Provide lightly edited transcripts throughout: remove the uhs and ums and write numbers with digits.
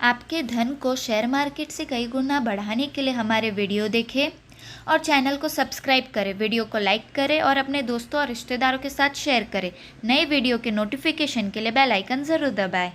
आपके धन को शेयर मार्केट से कई गुना बढ़ाने के लिए हमारे वीडियो देखें और चैनल को सब्सक्राइब करें, वीडियो को लाइक करें और अपने दोस्तों और रिश्तेदारों के साथ शेयर करें। नए वीडियो के नोटिफिकेशन के लिए बेल आइकन ज़रूर दबाएं।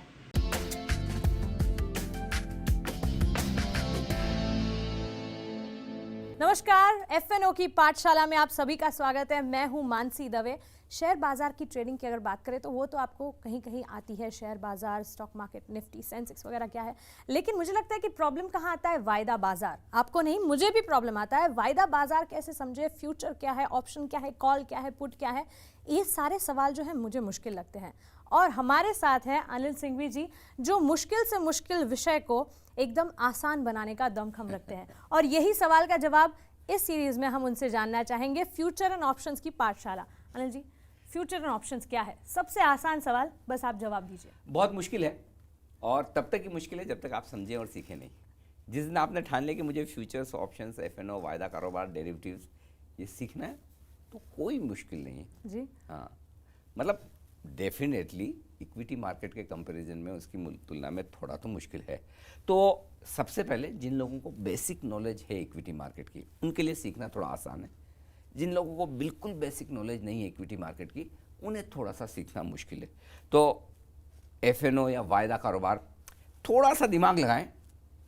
नमस्कार, एफएनओ की पाठशाला में आप सभी का स्वागत है। मैं हूं मानसी दवे। शेयर बाजार की ट्रेडिंग की अगर बात करें तो वो तो आपको कहीं कहीं आती है, शेयर बाजार, स्टॉक मार्केट, निफ्टी, सेंसेक्स वगैरह क्या है। लेकिन मुझे लगता है कि प्रॉब्लम कहाँ आता है, वायदा बाजार। आपको नहीं, मुझे भी प्रॉब्लम आता है। वायदा बाजार कैसे समझे, फ्यूचर क्या है, ऑप्शन क्या है, कॉल क्या है, पुट क्या है, ये सारे सवाल जो है मुझे मुश्किल लगते हैं। और हमारे साथ है अनिल सिंघवी जी, जो मुश्किल से मुश्किल विषय को एकदम आसान बनाने का दमखम रखते हैं। और यही सवाल का जवाब इस सीरीज में हम उनसे जानना चाहेंगे। फ्यूचर एंड ऑप्शंस की पाठशाला। Anil ji, future and options क्या है? सबसे आसान सवाल, बस आप जवाब दीजिए। बहुत मुश्किल है, और तब तक ही मुश्किल है जब तक आप समझें और सीखें नहीं। जिस दिन आपने ठान लिया कि मुझे फ्यूचर्स, ऑप्शंस, एफएनओ, वायदा कारोबार, डेरिवेटिव्स ये सीखना है, तो कोई मुश्किल नहीं है जी। हाँ, मतलब डेफिनेटली इक्विटी मार्केट के कंपैरिजन में उसकी तुलना में थोड़ा तो मुश्किल है। तो सबसे पहले जिन लोगों को बेसिक नॉलेज है इक्विटी मार्केट की, उनके लिए सीखना थोड़ा आसान है। जिन लोगों को बिल्कुल बेसिक नॉलेज नहीं है इक्विटी मार्केट की, उन्हें थोड़ा सा सीखना मुश्किल है। तो एफएनओ या वायदा कारोबार थोड़ा सा दिमाग लगाएं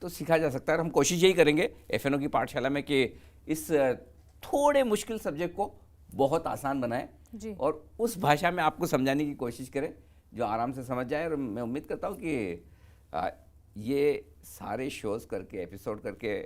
तो सीखा जा सकता है। और हम कोशिश यही करेंगे एफएनओ की पाठशाला में कि इस थोड़े मुश्किल सब्जेक्ट को बहुत आसान बनाएं जी। और उस भाषा में आपको समझाने की कोशिश करें जो आराम से समझ जाए। और मैं उम्मीद करता हूँ कि ये सारे शोज करके, एपिसोड करके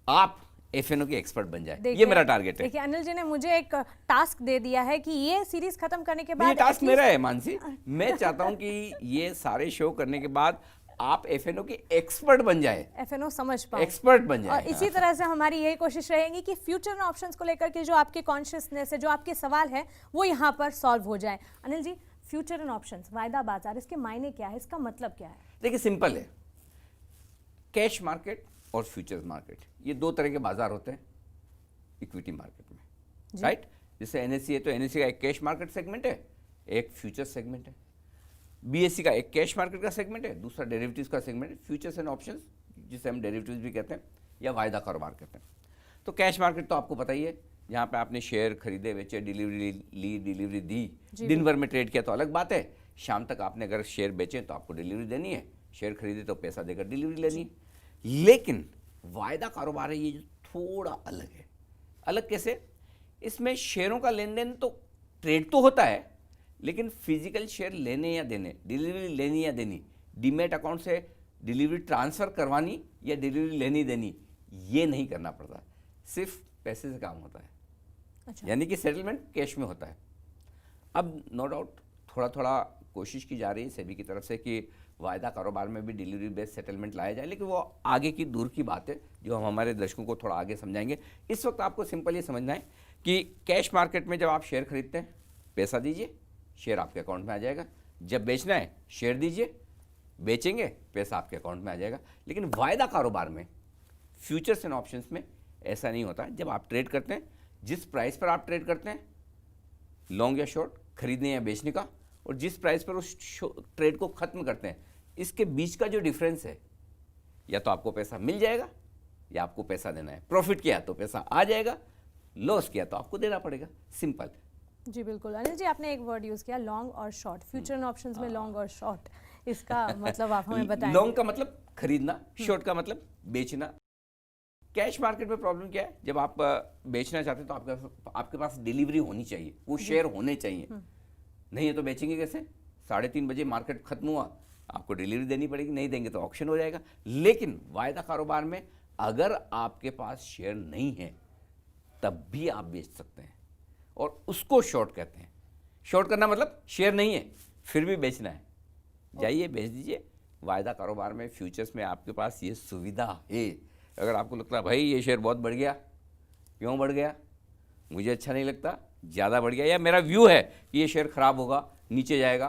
आप एफएनओ के एक्सपर्ट बन जाए, ये मेरा टारगेट है। देखिए, अनिल जी ने मुझे एक टास्क दे दिया है कि ये सीरीज खत्म करने के बाद, ये टास्क मेरा है मानसी। मैं चाहता हूं कि ये सारे शो करने के बाद आप एफएनओ के एक्सपर्ट बन जाए, एफएनओ समझ पाओ, एक्सपर्ट बन जाए। और इसी तरह से हमारी यही कोशिश रहेगी कि फ्यूचर ऑप्शंस को लेकर के जो आपके कॉन्शियसनेस है, जो आपके सवाल है, वो यहाँ पर सॉल्व हो जाए। Anil ji, future and options, वायदा बाजार, इसके मायने क्या है, इसका मतलब क्या है? देखिए, सिंपल है। कैश मार्केट और फ्यूचर्स मार्केट, ये दो तरह के बाजार होते हैं इक्विटी मार्केट में, राइट? जैसे एनएससी है तो एनएससी का एक कैश मार्केट सेगमेंट है, एक फ्यूचर सेगमेंट है। बीएससी का एक कैश मार्केट का सेगमेंट है, दूसरा डेरिवेटिव्स का सेगमेंट है। फ्यूचर्स एंड ऑप्शंस, जिसे हम डेरिवेटिव्स भी कहते हैं या वायदा कारोबार कहते हैं। तो कैश मार्केट तो आपको पता ही है, जहाँ पे आपने शेयर खरीदे, बेचे, डिलीवरी ली, डिलीवरी दी, दिन भर में ट्रेड किया तो अलग बात है। शाम तक आपने अगर शेयर बेचे तो आपको डिलीवरी देनी है, शेयर खरीदे तो पैसा देकर डिलीवरी लेनी है। लेकिन वायदा कारोबार है ये जो थोड़ा अलग है। अलग कैसे? इसमें शेयरों का लेन देन तो, ट्रेड तो होता है, लेकिन फिजिकल शेयर लेने या देने, डिलीवरी लेनी या देनी, डीमैट अकाउंट से डिलीवरी ट्रांसफर करवानी या डिलीवरी लेनी देनी, ये नहीं करना पड़ता। सिर्फ पैसे से काम होता है। अच्छा। यानी कि सेटलमेंट कैश में होता है। अब नो डाउट थोड़ा थोड़ा कोशिश की जा रही है सेबी की तरफ से कि वायदा कारोबार में भी डिलीवरी बेस्ड सेटलमेंट लाया जाए, लेकिन वो आगे की दूर की बात है जो हम हमारे दर्शकों को थोड़ा आगे समझाएंगे। इस वक्त आपको सिंपल ये समझना है कि कैश मार्केट में जब आप शेयर खरीदते हैं, पैसा दीजिए, शेयर आपके अकाउंट में आ जाएगा। जब बेचना है, शेयर दीजिए, बेचेंगे, पैसा आपके अकाउंट में आ जाएगा। लेकिन वायदा कारोबार में, फ्यूचर्स एंड ऑप्शंस में ऐसा नहीं होता। जब आप ट्रेड करते हैं, जिस प्राइस पर आप ट्रेड करते हैं, लॉन्ग या शॉर्ट, खरीदने या बेचने का, और जिस प्राइस पर उस ट्रेड को खत्म करते हैं, इसके बीच का जो डिफरेंस है, या तो आपको पैसा मिल जाएगा या आपको पैसा देना है। प्रॉफिट किया तो पैसा आ जाएगा, लॉस किया तो आपको देना पड़ेगा। सिंपल। जी बिल्कुल। अनिल जी, आपने एक वर्ड यूज किया, लॉन्ग और शॉर्ट। फ्यूचर एंड ऑप्शंस में लॉन्ग और शॉर्ट, इसका मतलब आप हमें बताएं। लॉन्ग का मतलब खरीदना, शॉर्ट का मतलब बेचना। कैश मार्केट में प्रॉब्लम क्या है? जब आप बेचना चाहते हैं तो आपके पास डिलीवरी होनी चाहिए, वो शेयर होने चाहिए। नहीं है तो बेचेंगे कैसे? 3:30 बजे मार्केट खत्म हुआ, आपको डिलीवरी देनी पड़ेगी, नहीं देंगे तो ऑक्शन हो जाएगा। लेकिन वायदा कारोबार में अगर आपके पास शेयर नहीं है तब भी आप बेच सकते हैं, और उसको शॉर्ट कहते हैं। शॉर्ट करना मतलब शेयर नहीं है फिर भी बेचना है, जाइए बेच दीजिए। वायदा कारोबार में, फ्यूचर्स में आपके पास ये सुविधा है। अगर आपको लगता है भाई ये शेयर बहुत बढ़ गया, क्यों बढ़ गया, मुझे अच्छा नहीं लगता, ज़्यादा बढ़ गया, या मेरा व्यू है कि ये शेयर खराब होगा, नीचे जाएगा,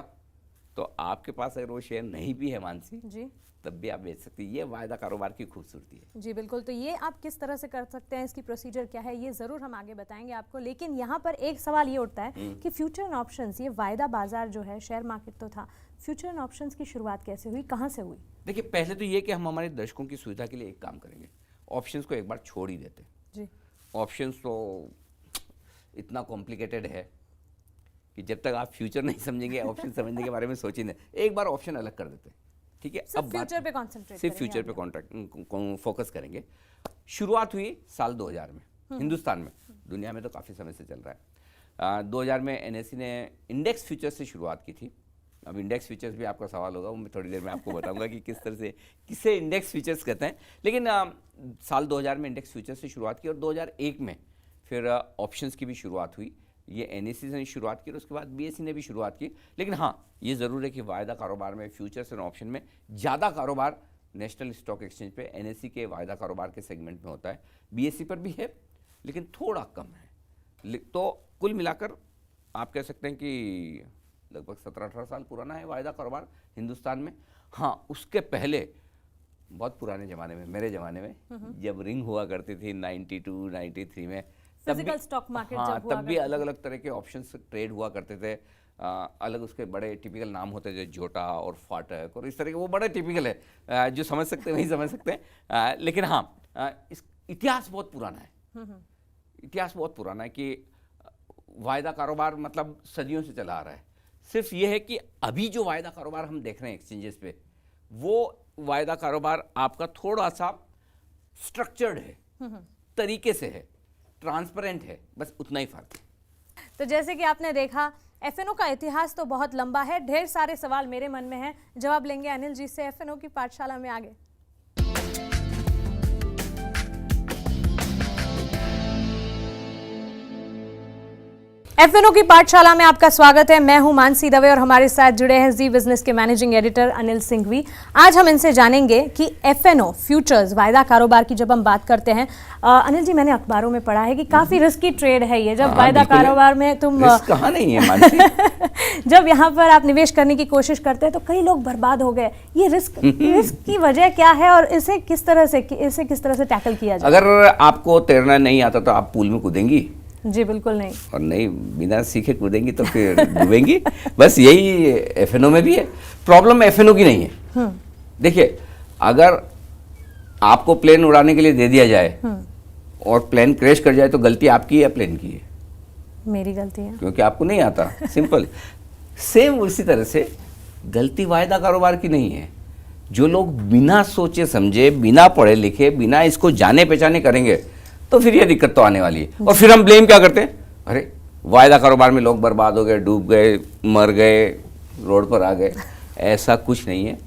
तो आपके पास अगर वो शेयर नहीं भी है मानसी जी, तब भी आप बेच सकती है। ये वायदा कारोबार की खूबसूरती है। जी बिल्कुल। तो ये आप किस तरह से कर सकते हैं, इसकी प्रोसीजर क्या है, ये ज़रूर हम आगे बताएंगे आपको। लेकिन यहाँ पर एक सवाल ये उठता है कि फ्यूचर एंड ऑप्शंस, ये वायदा बाजार जो है, शेयर मार्केट तो था, फ्यूचर एंड ऑप्शंस की शुरुआत कैसे हुई, कहाँ से हुई? देखिए, पहले तो ये कि हम हमारे दर्शकों की सुविधा के लिए एक काम करेंगे, ऑप्शंस को एक बार छोड़ ही देते। जी। ऑप्शंस तो इतना कॉम्प्लिकेटेड है कि जब तक आप फ्यूचर नहीं समझेंगे ऑप्शन समझने के बारे में सोच ही नहीं, एक बार ऑप्शन अलग कर देते हैं, ठीक है। सिर्फ फ्यूचर पे कॉन्सेंट्रेट सिर्फ फ्यूचर पे कॉन्ट्रैक्ट फोकस करेंगे। शुरुआत हुई साल 2000 में हिंदुस्तान में, दुनिया में तो काफ़ी समय से चल रहा है। 2000 में एनएसई ने इंडेक्स फ्यूचर्स से शुरुआत की थी। अब इंडेक्स फीचर्स भी आपका सवाल होगा, वो मैं थोड़ी देर में आपको बताऊंगा कि किस तरह से किसे इंडेक्स फीचर्स कहते हैं। लेकिन साल 2000 में इंडेक्स फीचर्स से शुरुआत की और 2001 में फिर ऑप्शंस की भी शुरुआत हुई। ये एनएसई ने शुरुआत की और उसके बाद बीएसई ने भी शुरुआत की। लेकिन हाँ, ये ज़रूर है कि वायदा कारोबार में फ्यूचर्स और ऑप्शन में ज़्यादा कारोबार नेशनल स्टॉक एक्सचेंज पे एनएसई के वायदा कारोबार के सेगमेंट में होता है। बीएसई पर भी है लेकिन थोड़ा कम है। तो कुल मिलाकर आप कह सकते हैं कि लगभग 17-18 साल पुराना है वायदा कारोबार हिंदुस्तान में। हाँ, उसके पहले बहुत पुराने ज़माने में, मेरे ज़माने में जब रिंग हुआ करती थी 92-93 में, फिजिकल स्टॉक मार्केट हाँ, जब हुआ तब भी अलग अलग तरह के ऑप्शंस ट्रेड हुआ करते थे। अलग उसके बड़े टिपिकल नाम होते थे, जोटा और फाटक और इस तरह के, वो बड़े टिपिकल है, जो समझ सकते हैं वही समझ सकते हैं। लेकिन हाँ, इस इतिहास बहुत पुराना है। इतिहास बहुत पुराना है कि वायदा कारोबार मतलब सदियों से चला आ रहा है। सिर्फ ये है कि अभी जो वायदा कारोबार हम देख रहे हैं एक्सचेंजेस पे, वो वायदा कारोबार आपका थोड़ा सा स्ट्रक्चर्ड है, तरीके से है, ट्रांसपेरेंट है, बस उतना ही फर्क है। तो जैसे कि आपने देखा, एफएनओ का इतिहास तो बहुत लंबा है। ढेर सारे सवाल मेरे मन में हैं, जवाब लेंगे अनिल जी से एफएनओ की पाठशाला में आगे। एफएनओ की पाठशाला में आपका स्वागत है। मैं हूं मानसी दवे और हमारे साथ जुड़े हैं जी बिजनेस के मैनेजिंग एडिटर अनिल सिंघवी। आज हम इनसे जानेंगे कि एफएनओ फ्यूचर्स वायदा कारोबार की जब हम बात करते हैं, अनिल जी मैंने अखबारों में पढ़ा है कि काफी रिस्की ट्रेड है ये। जब वायदा कारोबार में तुम कहाँ नहीं है मानसी? जब यहाँ पर आप निवेश करने की कोशिश करते हैं तो कई लोग बर्बाद हो गए। ये रिस्क की वजह क्या है और इसे किस तरह से टैकल किया जाए? अगर आपको तैरना नहीं आता तो आप पूल में कूदेंगी? जी बिल्कुल नहीं। और नहीं, बिना सीखे कूदेंगी तो फिर डूबेंगी। बस यही एफएनओ में भी है। प्रॉब्लम एफएनओ की नहीं है। देखिए, अगर आपको प्लेन उड़ाने के लिए दे दिया जाए और प्लेन क्रैश कर जाए तो गलती आपकी है या प्लेन की है? मेरी गलती है, क्योंकि आपको नहीं आता। सिंपल। सेम उसी तरह से गलती वायदा कारोबार की नहीं है। जो लोग बिना सोचे समझे, बिना पढ़े लिखे, बिना इसको जाने पहचाने करेंगे तो फिर ये दिक्कत तो आने वाली है। और फिर हम ब्लेम क्या करते हैं? अरे वायदा कारोबार में लोग बर्बाद हो गए, डूब गए, मर गए, रोड पर आ गए। ऐसा कुछ नहीं है।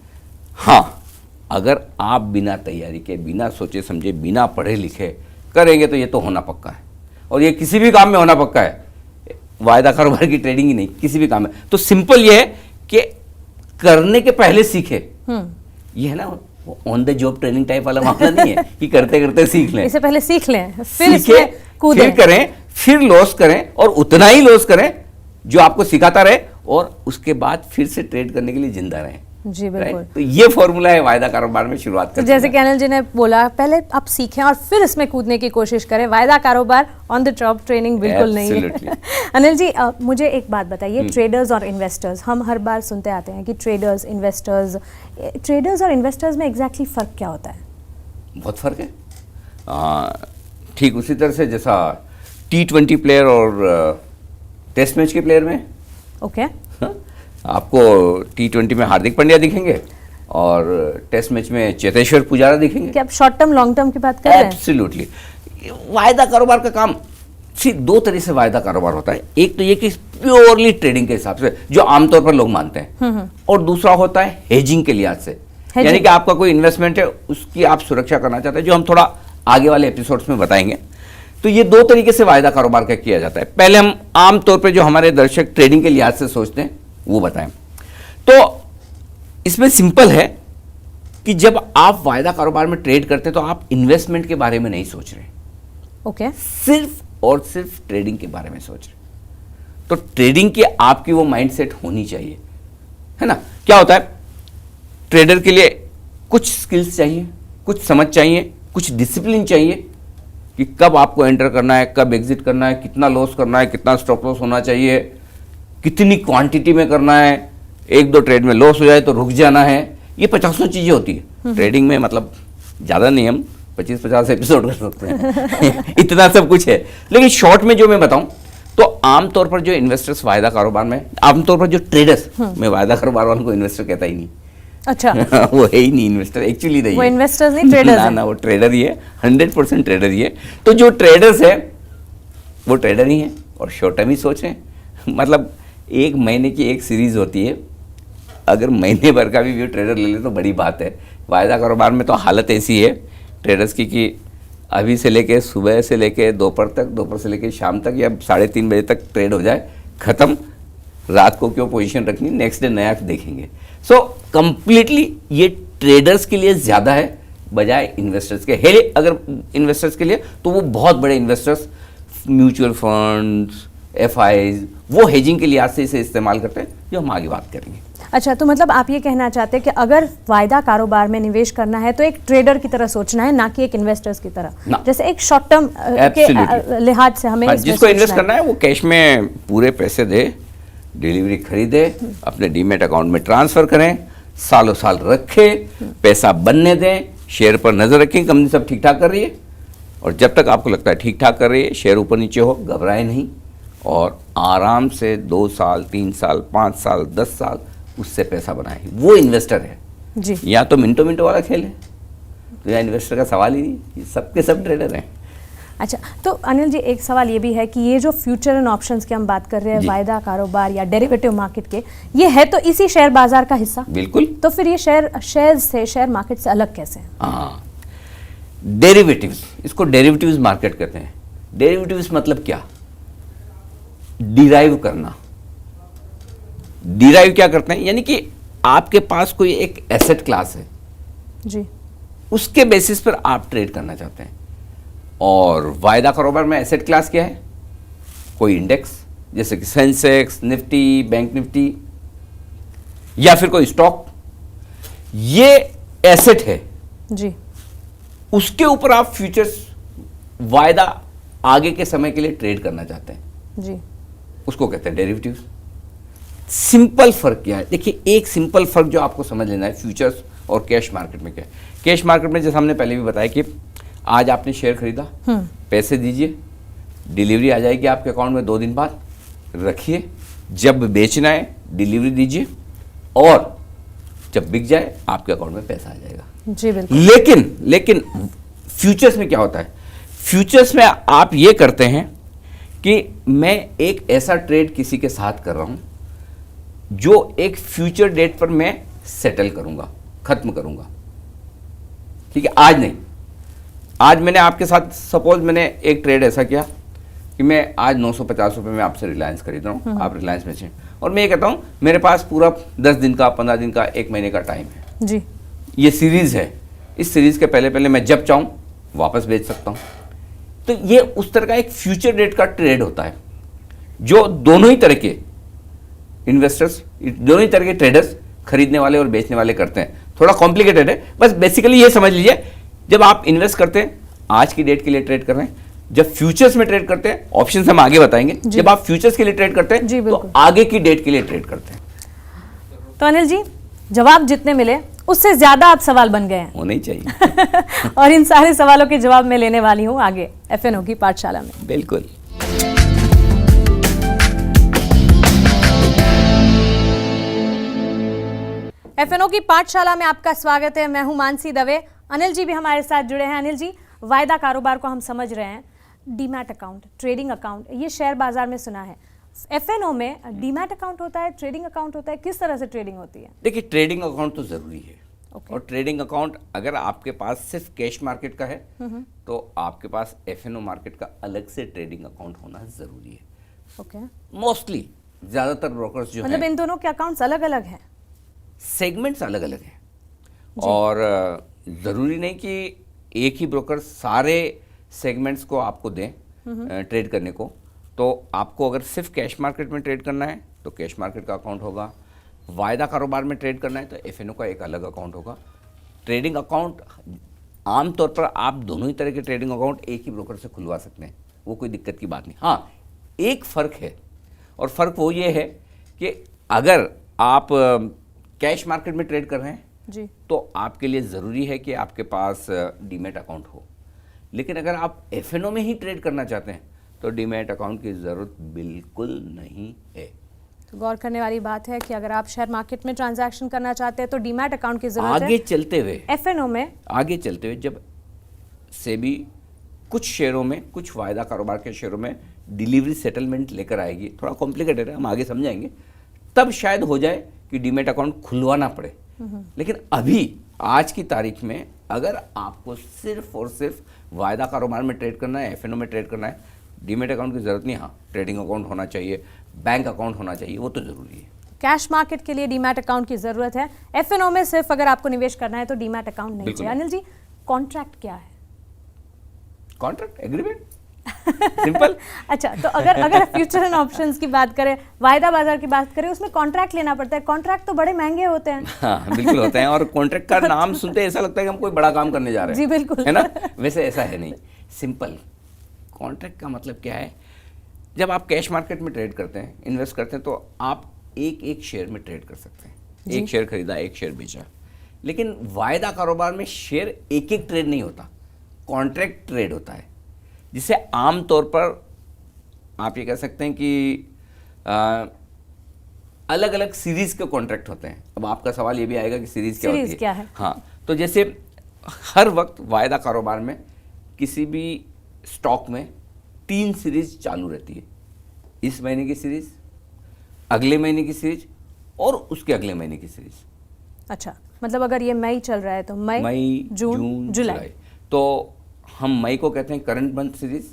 हाँ, अगर आप बिना तैयारी के, बिना सोचे समझे, बिना पढ़े लिखे करेंगे तो ये तो होना पक्का है। और ये किसी भी काम में होना पक्का है, वायदा कारोबार की ट्रेडिंग ही नहीं, किसी भी काम में। तो सिंपल ये है कि करने के पहले सीखे। ये है ना, on the job training type वाला मामला नहीं है कि करते करते सीख लें। इससे पहले सीख लें, फिर इसमें कूदें, फिर करें, फिर लॉस करें और उतना ही लॉस करें जो आपको सिखाता रहे, और उसके बाद फिर से ट्रेड करने के लिए जिंदा रहें। जी बिल्कुल। तो ये फॉर्मूला है वायदा कारोबार में शुरुआत करने का। जैसे कि अनिल जी ने बोला, पहले आप सीखें और फिर इसमें कूदने की कोशिश करें। वायदा कारोबार ऑन द जॉब ट्रेनिंग बिल्कुल नहीं है। अनिल जी, मुझे एक बात बताइए, ट्रेडर्स और इन्वेस्टर्स, हम हर बार सुनते आते हैं कि ट्रेडर्स और इन्वेस्टर्स में एग्जैक्टली फ़र्क क्या होता है? बहुत फ़र्क है। ठीक उसी तरह से जैसा T20 प्लेयर और टेस्ट मैच के प्लेयर में। ओके। आपको T20 में हार्दिक पांड्या दिखेंगे और टेस्ट मैच में चेतेश्वर पुजारा दिखेंगे। क्या आप शॉर्ट टर्म लॉन्ग टर्म की बात कर रहे हैं? एब्सोल्युटली। वायदा कारोबार का काम सिर्फ दो तरह से वायदा कारोबार होता है। एक तो ये कि प्योरली ट्रेडिंग के हिसाब से, जो आमतौर पर लोग मानते हैं, और दूसरा होता है हेजिंग के लिहाज से, यानी कि आपका कोई इन्वेस्टमेंट है, उसकी आप सुरक्षा करना चाहते हैं, जो हम थोड़ा आगे वाले एपिसोड्स में बताएंगे। तो ये दो तरीके से वायदा कारोबार का किया जाता है। पहले हम आमतौर पर जो हमारे दर्शक ट्रेडिंग के लिहाज से सोचते हैं वो बताएं। तो इसमें सिंपल है कि जब आप वायदा कारोबार में ट्रेड करते हैं तो आप इन्वेस्टमेंट के बारे में नहीं सोच रहे। ओके। सिर्फ और सिर्फ ट्रेडिंग के बारे में सोच रहे। तो ट्रेडिंग की आपकी वो माइंडसेट होनी चाहिए, है ना। क्या होता है, ट्रेडर के लिए कुछ स्किल्स चाहिए, कुछ समझ चाहिए, कुछ डिसिप्लिन चाहिए कि कब आपको एंटर करना है, कब एग्जिट करना है, कितना लॉस करना है, कितना स्टॉप लॉस होना चाहिए, कितनी क्वांटिटी में करना है, एक दो ट्रेड में लॉस हो जाए तो रुक जाना है, ये 50 चीजें होती है ट्रेडिंग में। मतलब ज्यादा नहीं, हम 25-50 एपिसोड कर सकते हैं इतना सब कुछ है। लेकिन शॉर्ट में जो मैं बताऊं तो आमतौर पर जो इन्वेस्टर्स वायदा कारोबार में, आमतौर पर जो ट्रेडर्स, मैं वायदा कारोबार वालों को इन्वेस्टर कहता ही नहीं। अच्छा वो है ही नहीं इन्वेस्टर, एक्चुअली नहीं वो है। इन्वेस्टर्स नहीं, ट्रेडर्स ना हैं। ना, वो ट्रेडर ही है, 100% ट्रेडर ही है। तो जो ट्रेडर्स है वो ट्रेडर ही है और शॉर्ट टर्म ही सोच रहे हैं। मतलब एक महीने की एक सीरीज होती है, अगर महीने भर का भी व्यू ट्रेडर ले ले तो बड़ी बात है। वायदा कारोबार में तो हालत ऐसी है ट्रेडर्स की कि अभी से लेके सुबह से लेके दोपहर तक, दोपहर से लेके शाम तक या 3:30 बजे तक ट्रेड हो जाए, खत्म। रात को क्यों पोजीशन रखनी, नेक्स्ट डे नया देखेंगे। सो कंप्लीटली ये ट्रेडर्स के लिए ज़्यादा है बजाय इन्वेस्टर्स के। है अगर इन्वेस्टर्स के लिए तो वो बहुत बड़े इन्वेस्टर्स, म्यूचुअल फंड्स, एफआईज, वो हेजिंग के लिहाज से इसे इस्तेमाल करते हैं, जो हम आगे बात करेंगे। अच्छा, तो मतलब आप ये कहना चाहते हैं कि अगर वायदा कारोबार में निवेश करना है तो एक ट्रेडर की तरह सोचना है, ना कि एक इन्वेस्टर्स की तरह, ना। जैसे एक शॉर्ट टर्म के लिहाज से हमें इसमें जिसको इन्वेस्ट सोचना करना है वो कैश में पूरे पैसे दे, डिलीवरी खरीदे, अपने डीमेट अकाउंट में ट्रांसफर करें, सालों साल रखे, पैसा बनने दें, शेयर पर नजर रखें, कंपनी सब ठीक ठाक कर रही है, और जब तक आपको लगता है ठीक ठाक कर रही है, शेयर ऊपर नीचे हो, घबराए नहीं और आराम से 2 साल 3 साल 5 साल 10 साल उससे पैसा बनाए। वो इन्वेस्टर है जी। या तो मिनटों मिनटों वाला खेल है, तो यहाँ इन्वेस्टर का सवाल ही नहीं, ये सबके सब ट्रेडर हैं। अच्छा, तो अनिल जी एक सवाल ये भी है कि ये जो फ्यूचर एंड ऑप्शंस की हम बात कर रहे हैं, जी। वायदा कारोबार या डेरिवेटिव मार्केट के, ये है तो इसी शेयर बाजार का हिस्सा। बिल्कुल। तो फिर ये शेयर मार्केट से अलग कैसे है? हाँ, डेरिवेटिव्स, इसको डेरिवेटिव्स मार्केट कहते हैं। डेरिवेटिव्स मतलब क्या? डिराइव करना। डिराइव क्या करते हैं, यानी कि आपके पास कोई एक एसेट क्लास है जी। उसके बेसिस पर आप ट्रेड करना चाहते हैं। और वायदा कारोबार में एसेट क्लास क्या है? कोई इंडेक्स, जैसे कि सेंसेक्स, निफ्टी, बैंक निफ्टी, या फिर कोई स्टॉक, ये एसेट है, जी। उसके ऊपर आप फ्यूचर्स वायदा आगे के समय के लिए ट्रेड करना चाहते हैं, जी। उसको कहते हैं डेरिवेटिव्स। सिंपल फर्क क्या है? देखिए, एक सिंपल फर्क जो आपको समझ लेना है फ्यूचर्स और कैश मार्केट में क्या है। कैश मार्केट में जैसे हमने पहले भी बताया कि आज आपने शेयर खरीदा, पैसे दीजिए, डिलीवरी आ जाएगी आपके अकाउंट में 2 दिन बाद, रखिए, जब बेचना है डिलीवरी दीजिए, और जब बिक जाए आपके अकाउंट में पैसा आ जाएगा। जी बिल्कुल। लेकिन फ्यूचर्स में क्या होता है? फ्यूचर्स में आप ये करते हैं कि मैं एक ऐसा ट्रेड किसी के साथ कर रहा हूं जो एक फ्यूचर डेट पर मैं सेटल करूंगा, खत्म करूंगा। ठीक है, आज नहीं। आज मैंने आपके साथ, सपोज मैंने एक ट्रेड ऐसा किया कि मैं आज 950 रुपये में आपसे रिलायंस खरीद रहा हूँ, आप रिलायंस बेचें, और मैं ये कहता हूँ मेरे पास पूरा 10 दिन का, 15 दिन का, 1 महीने का टाइम है। जी। ये सीरीज है, इस सीरीज के पहले पहले मैं जब चाहूँ वापस बेच सकता हूँ। तो ये उस तरह का एक फ्यूचर डेट का ट्रेड होता है जो दोनों ही तरह के इन्वेस्टर्स, दोनों ही तरह के ट्रेडर्स, खरीदने वाले और बेचने वाले करते हैं। थोड़ा कॉम्प्लिकेटेड है, बस बेसिकली ये समझ लीजिए, जब आप इन्वेस्ट करते हैं आज की डेट के लिए ट्रेड कर रहे हैं, जब फ्यूचर्स में ट्रेड करते हैं, ऑप्शंस हम आगे बताएंगे, जब आप फ्यूचर्स के लिए ट्रेड करते हैं तो आगे की डेट के लिए ट्रेड करते हैं। तो अनिल जी, जवाब जितने मिले उससे ज्यादा आप सवाल बन गए हैं, होना ही चाहिए और इन सारे सवालों के जवाब मैं लेने वाली हूँ आगे FNO की पाठशाला में। बिल्कुल। FNO की पाठशाला में आपका स्वागत है। मैं हूं मानसी दवे। अनिल जी भी हमारे साथ जुड़े हैं। अनिल जी, वायदा कारोबार को हम समझ रहे हैं, डीमैट अकाउंट, ट्रेडिंग अकाउंट, ये शेयर बाजार में सुना है। FNO में डीमैट अकाउंट होता है, ट्रेडिंग अकाउंट होता है, किस तरह से ट्रेडिंग होती है? देखिए, ट्रेडिंग अकाउंट तो जरूरी है। और ट्रेडिंग अकाउंट अगर आपके पास सिर्फ कैश मार्केट का है तो आपके पास FNO मार्केट का अलग से ट्रेडिंग अकाउंट होना जरूरी है। ओके। मोस्टली ज्यादातर ब्रोकर्स जो मतलब हैं, इन दोनों के अकाउंट्स अलग अलग हैं, सेगमेंट्स अलग अलग हैं, और ज़रूरी नहीं कि एक ही ब्रोकर सारे सेगमेंट्स को आपको दें ट्रेड करने को। तो आपको अगर सिर्फ कैश मार्केट में ट्रेड करना है तो कैश मार्केट का अकाउंट होगा, वायदा कारोबार में ट्रेड करना है तो FNO का एक अलग अकाउंट होगा। ट्रेडिंग अकाउंट आमतौर पर आप दोनों ही तरह के ट्रेडिंग अकाउंट एक ही ब्रोकर से खुलवा सकते हैं, वो कोई दिक्कत की बात नहीं। हाँ, एक फ़र्क है, और फ़र्क वो ये है कि अगर आप कैश मार्केट में ट्रेड कर रहे हैं जी तो आपके लिए ज़रूरी है कि आपके पास डीमैट अकाउंट हो। लेकिन अगर आप एफएनओ में ही ट्रेड करना चाहते हैं तो डीमैट अकाउंट की ज़रूरत बिल्कुल नहीं है। तो गौर करने वाली बात है कि अगर आप शेयर मार्केट में ट्रांजैक्शन करना चाहते हैं तो डीमैट अकाउंट की जरूरत आगे है। चलते हुए एफएनओ में आगे चलते हुए जब सेबी कुछ शेयरों में, कुछ वायदा कारोबार के शेयरों में डिलीवरी सेटलमेंट लेकर आएगी, थोड़ा कॉम्प्लिकेटेड है, हम आगे समझाएंगे, तब शायद हो जाए कि डीमैट अकाउंट खुलवाना पड़े। लेकिन अभी आज की तारीख में अगर आपको सिर्फ और सिर्फ वायदा कारोबार में ट्रेड करना है, एफएनओ में ट्रेड करना है, डीमैट अकाउंट की जरूरत नहीं। हाँ, ट्रेडिंग अकाउंट होना चाहिए, बैंक अकाउंट होना चाहिए, वो तो जरूरी है। कैश मार्केट के लिए डीमैट अकाउंट की जरूरत है। एफएनओ में सिर्फ अगर आपको निवेश करना है तो डीमैट अकाउंट नहीं बिल्कुल। चाहिए। अनिल जी, कॉन्ट्रैक्ट क्या है? Contract agreement simple. अच्छा, तो अगर फ्यूचर एंड ऑप्शंस की बात करें, वायदा बाजार की बात करें, उसमें कॉन्ट्रैक्ट लेना पड़ता है। कॉन्ट्रैक्ट तो बड़े महंगे होते हैं। हाँ बिल्कुल होते हैं, और कॉन्ट्रैक्ट का नाम सुनते ऐसा लगता है कि हम कोई बड़ा काम करने जा रहे हैं। जी बिल्कुल, है ना। वैसे ऐसा है नहीं, सिंपल। कॉन्ट्रैक्ट का मतलब क्या है, जब आप कैश मार्केट में ट्रेड करते हैं, इन्वेस्ट करते हैं, तो आप एक एक शेयर में ट्रेड कर सकते हैं। एक शेयर खरीदा, एक शेयर बेचा। लेकिन वायदा कारोबार में शेयर एक एक ट्रेड नहीं होता, कॉन्ट्रैक्ट ट्रेड होता है, जिसे आमतौर पर आप ये कह सकते हैं कि अलग अलग सीरीज के कॉन्ट्रैक्ट होते हैं। अब आपका सवाल ये भी आएगा कि सीरीज क्या होती है? क्या है? हाँ, तो जैसे हर वक्त वायदा कारोबार में किसी भी स्टॉक में 3 सीरीज चालू रहती है। इस महीने की सीरीज, अगले महीने की सीरीज और उसके अगले महीने की सीरीज। अच्छा, मतलब अगर ये मई चल रहा है तो मई, जून, जुलाई। तो हम मई को कहते हैं करंट मंथ सीरीज,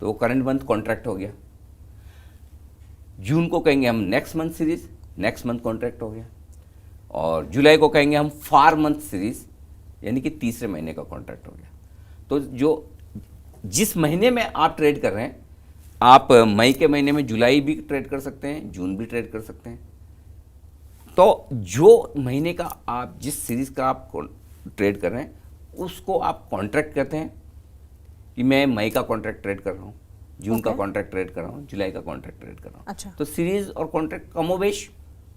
तो वो करंट मंथ कॉन्ट्रैक्ट हो गया। जून को कहेंगे हम next month series, next month contract हो गया। और जुलाई को कहेंगे हम फार मंथ सीरीज, यानी कि तीसरे महीने का कॉन्ट्रैक्ट हो गया। तो जो जिस महीने में आप ट्रेड कर रहे हैं, आप मई के महीने में जुलाई भी ट्रेड कर सकते हैं, जून भी ट्रेड कर सकते हैं। तो जो महीने का आप जिस सीरीज का आप ट्रेड कर रहे हैं उसको आप कॉन्ट्रैक्ट कहते हैं, कि मैं मई का कॉन्ट्रैक्ट ट्रेड कर रहा हूँ, जून का कॉन्ट्रैक्ट ट्रेड कर रहा हूँ, जुलाई का कॉन्ट्रैक्ट ट्रेड कर रहा हूँ। अच्छा। तो सीरीज और कॉन्ट्रैक्ट कमोबेश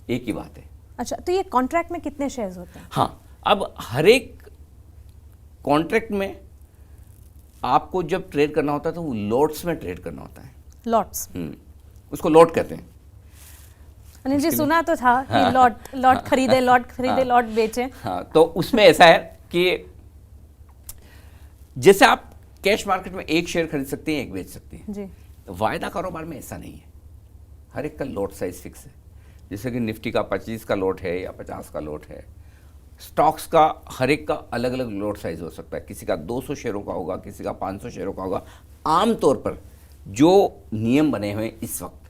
एक ही बात है। अच्छा, तो ये कॉन्ट्रैक्ट में कितने शेयर्स होते हैं? हाँ, अब हर एक कॉन्ट्रैक्ट में आपको जब ट्रेड करना होता है तो वो लॉट्स में ट्रेड करना होता है। लॉट्स, उसको लॉट कहते हैं। अनिल जी, सुना तो था कि लॉट खरीदे, लॉट बेचे। हाँ, तो उसमें ऐसा है कि जैसे आप कैश मार्केट में एक शेयर खरीद सकते हैं, एक बेच सकते हैं जी। वायदा कारोबार में ऐसा नहीं है। हर एक का लॉट साइज फिक्स है। जैसे कि निफ्टी का 25 का लॉट है या 50 का लॉट है। स्टॉक्स का हर एक का अलग अलग लॉट साइज हो सकता है। किसी का 200 शेयरों का होगा, किसी का 500 शेयरों का होगा। आमतौर पर जो नियम बने हुए हैं इस वक्त,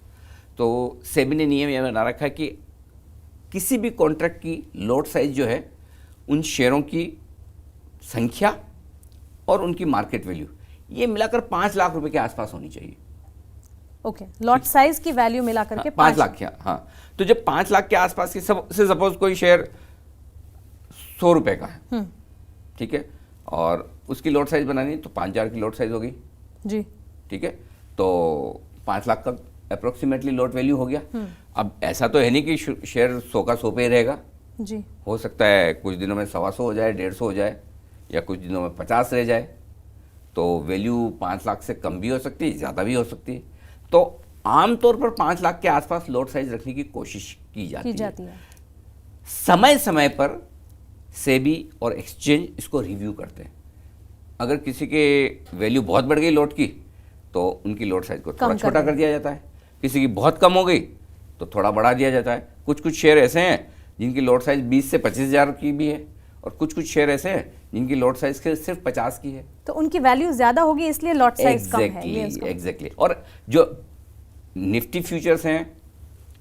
तो सेबी ने नियम यह बना रखा है कि किसी भी कॉन्ट्रैक्ट की लॉट साइज जो है उन शेयरों की संख्या और उनकी मार्केट वैल्यू, ये मिलाकर 5 लाख रुपए के आसपास होनी चाहिए। ओके, लॉट साइज की वैल्यू मिलाकर के 5 लाख। क्या? हाँ, तो जब 5 लाख के आसपास की से सपोज कोई शेयर 100 रुपए का है, ठीक है, और उसकी लॉट साइज बनानी है तो 5000 की लॉट साइज होगी जी। ठीक है, तो 5 लाख का अप्रोक्सीमेटली लॉट वैल्यू हो गया। अब ऐसा तो है नहीं कि शेयर 100 का 100 पे ही रहेगा। जी, हो सकता है कुछ दिनों में 125 हो जाए, 150 हो जाए, या कुछ दिनों में 50 रह जाए। तो वैल्यू 5 लाख से कम भी हो सकती है, ज़्यादा भी हो सकती है। तो आमतौर पर 5 लाख के आसपास लॉट साइज रखने की कोशिश की जाती है। समय समय पर सेबी और एक्सचेंज इसको रिव्यू करते हैं। अगर किसी के वैल्यू बहुत बढ़ गई लॉट की तो उनकी लॉट साइज को थोड़ा छोटा कर दिया जाता है। किसी की बहुत कम हो गई तो थोड़ा बढ़ा दिया जाता है। कुछ शेयर ऐसे हैं जिनकी लॉट साइज 20 से 25,000 की भी है, और कुछ शेयर ऐसे हैं जिनकी लॉट साइज सिर्फ 50 की है। तो उनकी वैल्यू ज्यादा होगी, इसलिए लॉट साइज कम है। एग्जैक्टली। और जो निफ्टी फ्यूचर्स हैं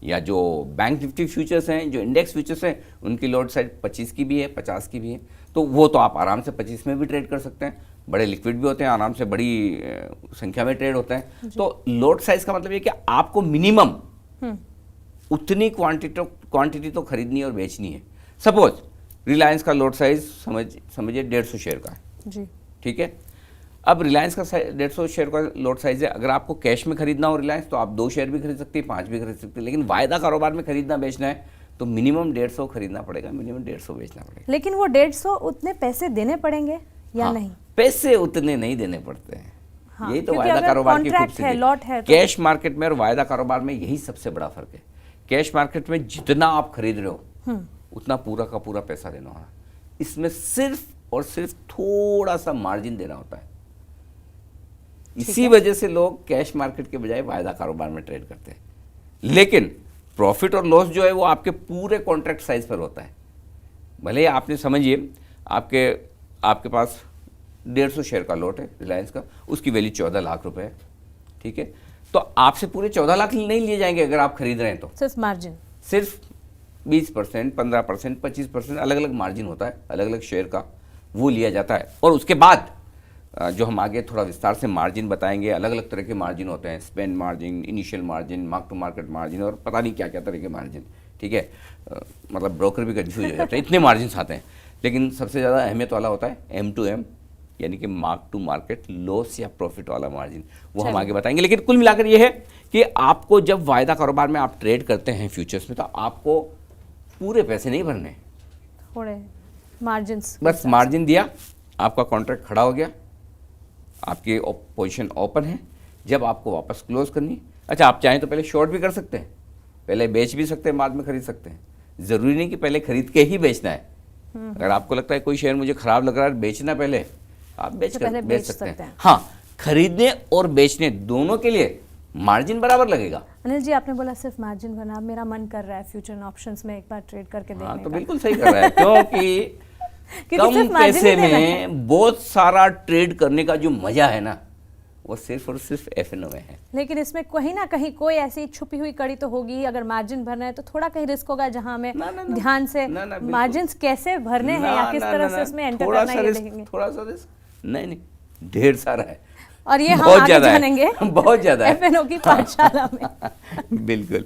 या जो बैंक निफ्टी फ्यूचर्स हैं, जो इंडेक्स फ्यूचर्स हैं, उनकी लॉट साइज 25 की भी है, 50 की भी है। तो वो तो आप आराम से 25 में भी ट्रेड कर सकते हैं। बड़े लिक्विड भी होते हैं, आराम से बड़ी संख्या में ट्रेड होते हैं। तो लॉट साइज का मतलब ये कि आपको मिनिमम उतनी क्वांटिटी तो खरीदनी और बेचनी है। सपोज रिलायंस का लॉट साइज समझिए 150 शेयर का है जी, ठीक है। अब रिलायंस का 150 शेयर का लॉट साइज है। अगर आपको कैश में खरीदना हो रिलायंस तो आप 2 शेयर भी खरीद सकते हैं, 5 भी खरीद सकते हैं। लेकिन वायदा कारोबार में खरीदना बेचना है तो मिनिमम 150 खरीदना पड़ेगा, मिनिमम 150 बेचना पड़ेगा। लेकिन वो 150 उतने पैसे देने पड़ेंगे या हाँ, नहीं? पैसे उतने नहीं देने पड़ते हैं। हाँ, यही तो क्योंकि वायदा अगर कारोबार की कॉन्ट्रैक्ट है, लॉट है खूबसूरती। कैश मार्केट में और वायदा कारोबार में यही सबसे बड़ा फर्क है। कैश मार्केट में जितना आप खरीद रहे हो उतना पूरा का पूरा पैसा देना होगा। इसमें सिर्फ और सिर्फ थोड़ा सा मार्जिन देना होता है। इसी वजह से लोग कैश मार्केट के बजाय वायदा कारोबार में ट्रेड करते हैं। लेकिन प्रॉफिट और लॉस जो है वो आपके पूरे कॉन्ट्रैक्ट साइज पर होता है। भले आपने समझिए आपके पास 150 शेयर का लॉट है रिलायंस का, उसकी वैल्यू 14 लाख रुपए है, ठीक है। तो आपसे पूरे 14 लाख नहीं लिए जाएंगे अगर आप खरीद रहे हैं तो। सिर्फ मार्जिन, सिर्फ 20%, 15%, 25% अलग अलग मार्जिन होता है, अलग अलग शेयर का, वो लिया जाता है। और उसके बाद जो हम आगे थोड़ा विस्तार से मार्जिन बताएंगे, अलग अलग तरह के मार्जिन होते हैं, span margin, initial margin, mark to market margin और पता नहीं क्या क्या तरह के मार्जिन, ठीक है। मतलब ब्रोकर भी कंफ्यूज हो जाते हैं, इतने मार्जिन आते हैं। लेकिन सबसे ज़्यादा अहमियत वाला होता है M2M, यानी कि मार्क टू मार्केट लॉस या प्रॉफिट वाला मार्जिन, वो हम आगे बताएंगे। लेकिन कुल मिलाकर ये है कि आपको जब वायदा कारोबार में आप ट्रेड करते हैं फ्यूचर्स में, तो आपको पूरे पैसे नहीं भरने, थोड़े मार्जिन, बस मार्जिन दिया, आपका कॉन्ट्रैक्ट खड़ा हो गया, आपकी पोजीशन ओपन है, जब आपको वापस क्लोज करनी। अच्छा, आप चाहें तो पहले शॉर्ट भी कर सकते हैं, पहले बेच भी सकते हैं, बाद में खरीद सकते हैं। ज़रूरी नहीं कि पहले खरीद के ही बेचना है। अगर आपको लगता है कोई शेयर मुझे खराब लग रहा है बेचना, पहले आप बेच सकते हैं। हाँ, खरीदने और बेचने दोनों के लिए मार्जिन बराबर लगेगा। अनिल जी, आपने बोला सिर्फ मार्जिन भरना, अब मेरा मन कर रहा है फ्यूचर ऑप्शंस में एक बार ट्रेड करके देखने हाँ, तो का। बिल्कुल सही कर रहा है क्योंकि कम पैसे में बहुत सारा ट्रेड करने का जो मजा है ना, वो सिर्फ और सिर्फ F&O में है। लेकिन इसमें कहीं ना कहीं कोई ऐसी छुपी हुई कड़ी तो होगी ही। अगर मार्जिन भरना है तो थोड़ा कहीं रिस्क होगा, जहां हमें ध्यान से मार्जिन कैसे भरने हैं या किस तरह से उसमें एंटर करना है, ये देखेंगे। थोड़ा सा रिस्क नहीं, ढेर सारा है, और ये हम आगे जानेंगे बहुत ज्यादा है F&O की पाठशाला में। बिल्कुल।